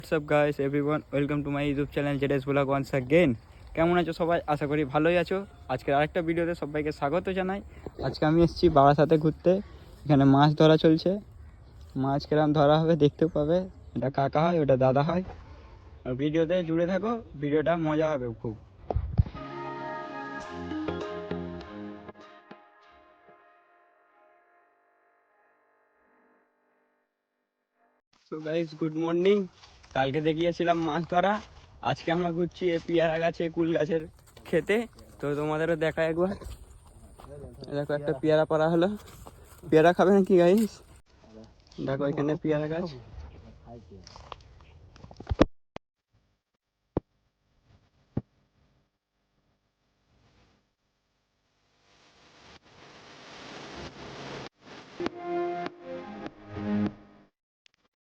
What's up guys, everyone, welcome to my YouTube channel JDS Vlog once again. কেমন আছো সবাই? আশা করি ভালোই আছো। আজকের আরেকটা ভিডিওতে সবাইকে স্বাগত জানাই। আজকে আমি এসেছি বারাসাতে ঘুরতে। এখানে মাছ ধরা চলছে। মাছ কিরম ধরা হবে দেখতেও পাবে। এটা কাকা হয়, ওটা দাদা হয়। আর ভিডিওতে জুড়ে থাকো, ভিডিওটা মজা হবে খুব। So guys, good morning. কালকে দেখিয়েছিলাম মাছ ধরা, আজকে আমরা ঘুরছি এই পেয়ারা গাছে, কুল গাছের খেতে। তো তোমাদেরও দেখা একবার। দেখো একটা পেয়ারা পাড়া হলো। পেয়ারা খাবে নাকি গাইস? দেখো এখানে পেয়ারা গাছ।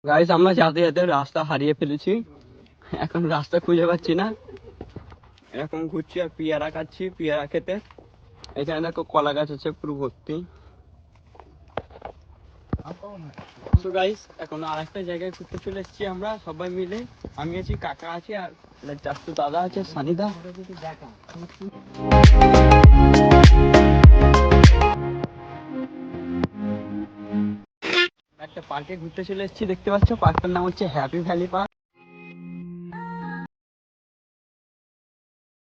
গাইস, আমরা যাতে যাতে রাস্তা হারিয়ে ফেলেছি, এখন রাস্তা খুঁজে পাচ্ছি না। এরকম ঘুরছি আর পেয়ারা খাচ্ছি, পেয়ারা খেতে। এখানে দেখো কলা গাছ আছে পুরো ভর্তি। সো গাইস, এখন আরেকটা জায়গায় ঘুরতে চলে এসেছি আমরা সবাই মিলে। আমি আছি, কাকা আছে, আর চারটু দাদা আছে, সানিদা। একটা পার্কে ঘুরতে চলে এসেছি, দেখতে পাচ্ছ। পার্কটার নাম হচ্ছে হ্যাপি ভ্যালি পার্ক।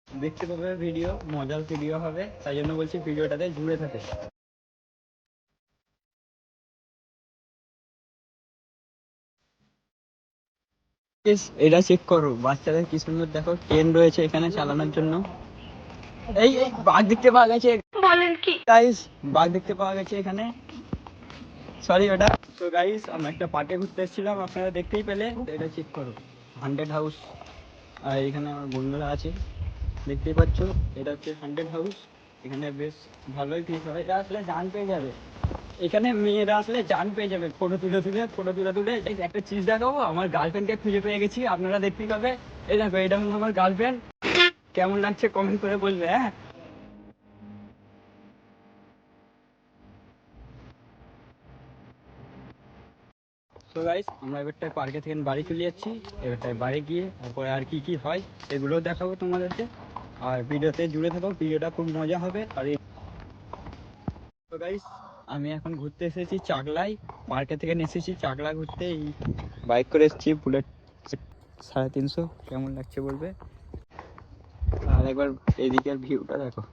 দেখতে পাবে ভিডিও, মজার ভিডিও হবে, তাই জন্য বলছি ভিডিওটাতে জুড়ে থাকে। এটা চেক করো, বাচ্চাদের কি সুন্দর দেখো ট্রেন রয়েছে এখানে চালানোর জন্য। এই এই বাঘ দেখতে পাওয়া গেছে, বলেন কি গাইস? বাঘ দেখতে পাওয়া গেছে এখানে, সরি ওটা। তো গাইস, আমরা একটা পার্কে ঘুরতে এসেছিলাম, আপনারা দেখতেই পেলে। তো এটা চেক করো, 100 হাউস। আর এখানে আমার বন্ধুরা আছে, দেখতেই পাচ্ছ। এটা হচ্ছে 100 হাউস। এখানে বেশ ভালোই ফিস হয়। এটা আসলে জান পেয়ে যাবে, এখানে মেয়েরা আসলে জান পেয়ে যাবে। ফটো তুলে এই একটা চিজ দেখাবো, আমার গার্লফ্রেন্ডকে খুঁজে পেয়ে গেছি, আপনারা দেখতেই পাবে। এই দেখো, এটা হলো আমার গার্লফ্রেন্ড। কেমন লাগছে কমেন্ট করে বলবে, হ্যাঁ। তো গাইস, আমরা এবারটায় পার্কে থেকে বাড়ি চলে যাচ্ছি। এবারটায় বাড়ি গিয়ে তারপরে আর কি কি হয় সেগুলোও দেখাবো তোমাদেরকে। আর ভিডিওতে জুড়ে থাকো, ভিডিওটা খুব মজা হবে। আর তো গাইস, আমি এখন ঘুরতে এসেছি চাকলায়। পার্কে থেকে এসেছি চাকলা ঘুরতে। এই বাইক করে এসেছি, বুলেট 350। কেমন লাগছে বলবে। আর একবার এদিকের ভিউটা দেখো।